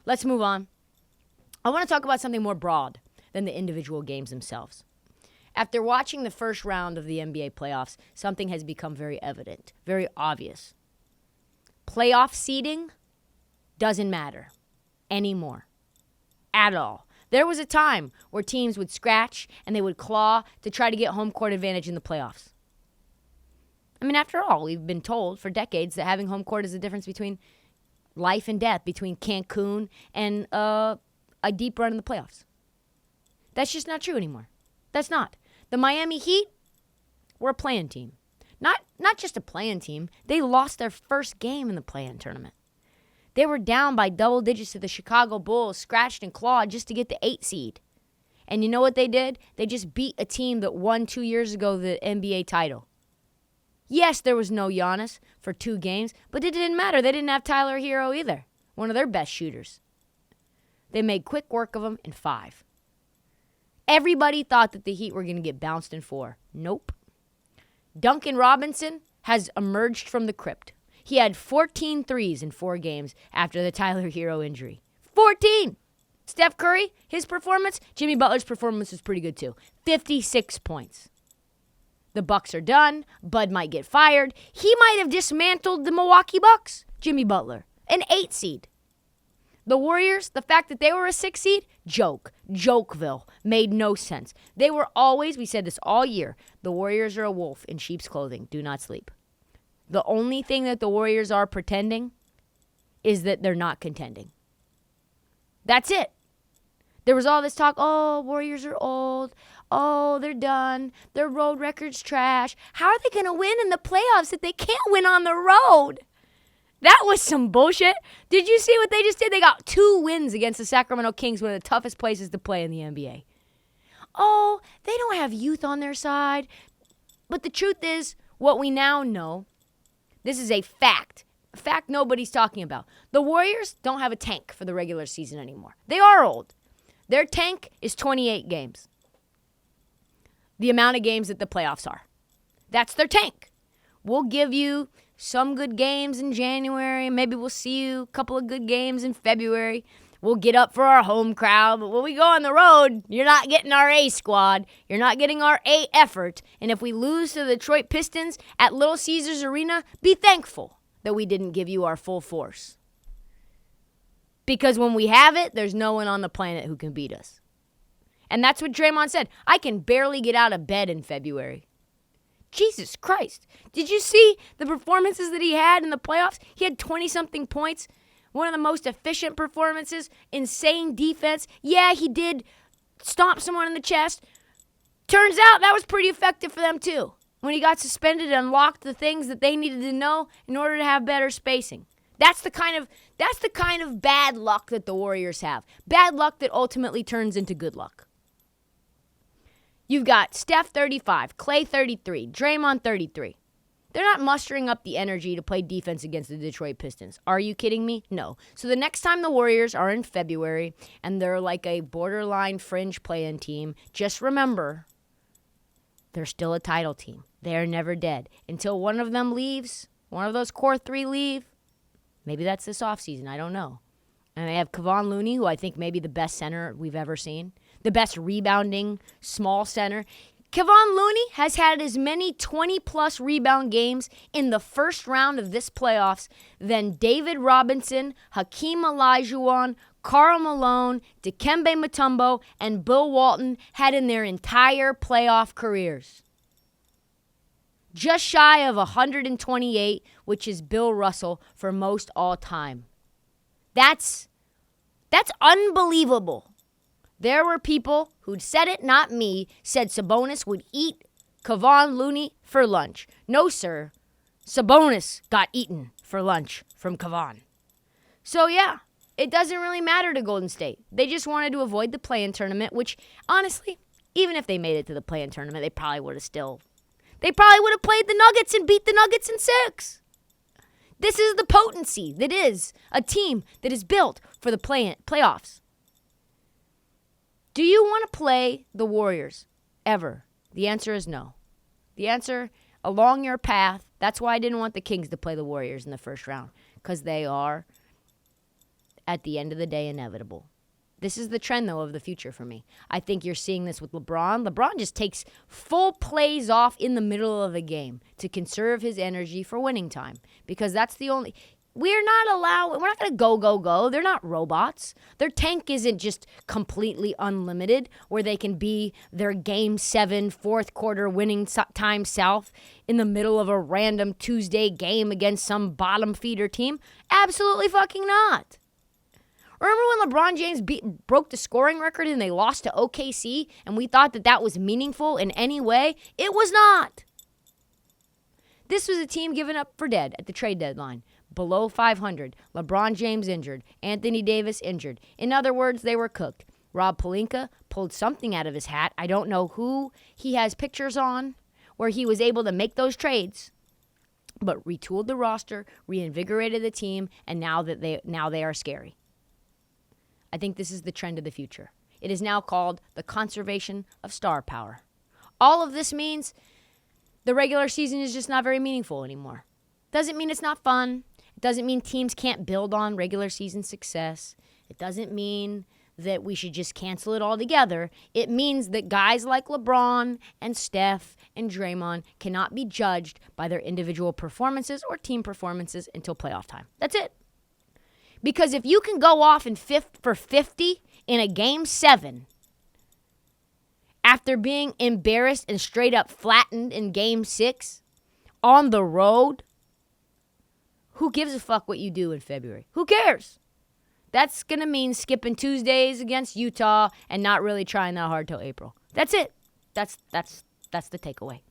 let's move on. I want to talk about something more broad than the individual games themselves. After watching the first round of the NBA playoffs, something has become very evident, very obvious. Playoff seeding doesn't matter anymore at all. There was a time where teams would scratch and they would claw to try to get home court advantage in the playoffs. I mean, after all, we've been told for decades that having home court is the difference between life and death, between Cancun and a deep run in the playoffs. That's just not true anymore. That's not. The Miami Heat were a play-in team. Not just a play-in team. They lost their first game in the play-in tournament. They were down by double digits to the Chicago Bulls, scratched and clawed just to get the 8 seed. And you know what they did? They just beat a team that won 2 years ago the NBA title. Yes, there was no Giannis for 2 games, but it didn't matter. They didn't have Tyler Hero either, one of their best shooters. They made quick work of him in 5. Everybody thought that the Heat were going to get bounced in 4. Nope. Duncan Robinson has emerged from the crypt. He had 14 threes in 4 games after the Tyler Hero injury. 14! Steph Curry, his performance, Jimmy Butler's performance was pretty good too. 56 points. The Bucks are done. Bud might get fired. He might have dismantled the Milwaukee Bucks, Jimmy Butler, an 8 seed. The Warriors, the fact that they were a 6 seed, Jokeville, made no sense. They were always, we said this all year, the Warriors are a wolf in sheep's clothing. Do not sleep. The only thing that the Warriors are pretending is that they're not contending. That's it. There was all this talk, oh, Warriors are old. Oh, they're done. Their road record's trash. How are they going to win in the playoffs if they can't win on the road? That was some bullshit. Did you see what they just did? They got 2 wins against the Sacramento Kings, one of the toughest places to play in the NBA. Oh, they don't have youth on their side. But the truth is, what we now know, this is a fact. A fact nobody's talking about. The Warriors don't have a tank for the regular season anymore. They are old. Their tank is 28 games. The amount of games that the playoffs are. That's their tank. We'll give you some good games in January. Maybe we'll see you a couple of good games in February. We'll get up for our home crowd. But when we go on the road, you're not getting our A squad. You're not getting our A effort. And if we lose to the Detroit Pistons at Little Caesars Arena, be thankful that we didn't give you our full force. Because when we have it, there's no one on the planet who can beat us. And that's what Draymond said. I can barely get out of bed in February. Jesus Christ. Did you see the performances that he had in the playoffs? He had 20-something points. One of the most efficient performances. Insane defense. Yeah, he did stomp someone in the chest. Turns out that was pretty effective for them too. When he got suspended and unlocked the things that they needed to know in order to have better spacing. That's the kind of bad luck that the Warriors have. Bad luck that ultimately turns into good luck. You've got Steph 35, Klay 33, Draymond 33. They're not mustering up the energy to play defense against the Detroit Pistons. Are you kidding me? No. So the next time the Warriors are in February and they're like a borderline fringe play-in team, just remember, they're still a title team. They are never dead. Until one of them leaves, one of those core 3 leave, maybe that's this offseason. I don't know. And they have Kevon Looney, who I think may be the best center we've ever seen. The best rebounding small center. Kevon Looney has had as many 20-plus rebound games in the first round of this playoffs than David Robinson, Hakeem Olajuwon, Karl Malone, Dikembe Mutombo, and Bill Walton had in their entire playoff careers. Just shy of 128, which is Bill Russell for most all time. That's unbelievable. There were people who'd said it, not me, said Sabonis would eat Kevon Looney for lunch. No, sir. Sabonis got eaten for lunch from Kevon. So, yeah, it doesn't really matter to Golden State. They just wanted to avoid the play-in tournament, which, honestly, even if they made it to the play-in tournament, they probably would have played the Nuggets and beat the Nuggets in 6. This is the potency that is a team that is built for the playoffs. Do you want to play the Warriors ever? The answer is no. The answer, along your path, that's why I didn't want the Kings to play the Warriors in the first round, because they are at the end of the day inevitable. This is the trend, though, of the future for me. I think you're seeing this with LeBron. LeBron just takes full plays off in the middle of a game to conserve his energy for winning time, because that's the only... We're not going to go. They're not robots. Their tank isn't just completely unlimited where they can be their Game 7 fourth quarter winning time South in the middle of a random Tuesday game against some bottom feeder team. Absolutely fucking not. Remember when LeBron James broke the scoring record and they lost to OKC and we thought that was meaningful in any way? It was not. This was a team given up for dead at the trade deadline. Below 500. LeBron James injured. Anthony Davis injured. In other words, they were cooked. Rob Pelinka pulled something out of his hat. I don't know who he has pictures on where he was able to make those trades, but retooled the roster, reinvigorated the team, and now they are scary. I think this is the trend of the future. It is now called the conservation of star power. All of this means the regular season is just not very meaningful anymore. Doesn't mean it's not fun. It doesn't mean teams can't build on regular season success. It doesn't mean that we should just cancel it altogether. It means that guys like LeBron and Steph and Draymond cannot be judged by their individual performances or team performances until playoff time. That's it. Because if you can go off for 50 in a Game 7 after being embarrassed and straight up flattened in Game 6 on the road, who gives a fuck what you do in February? Who cares? That's going to mean skipping Tuesdays against Utah and not really trying that hard till April. That's it. That's the takeaway.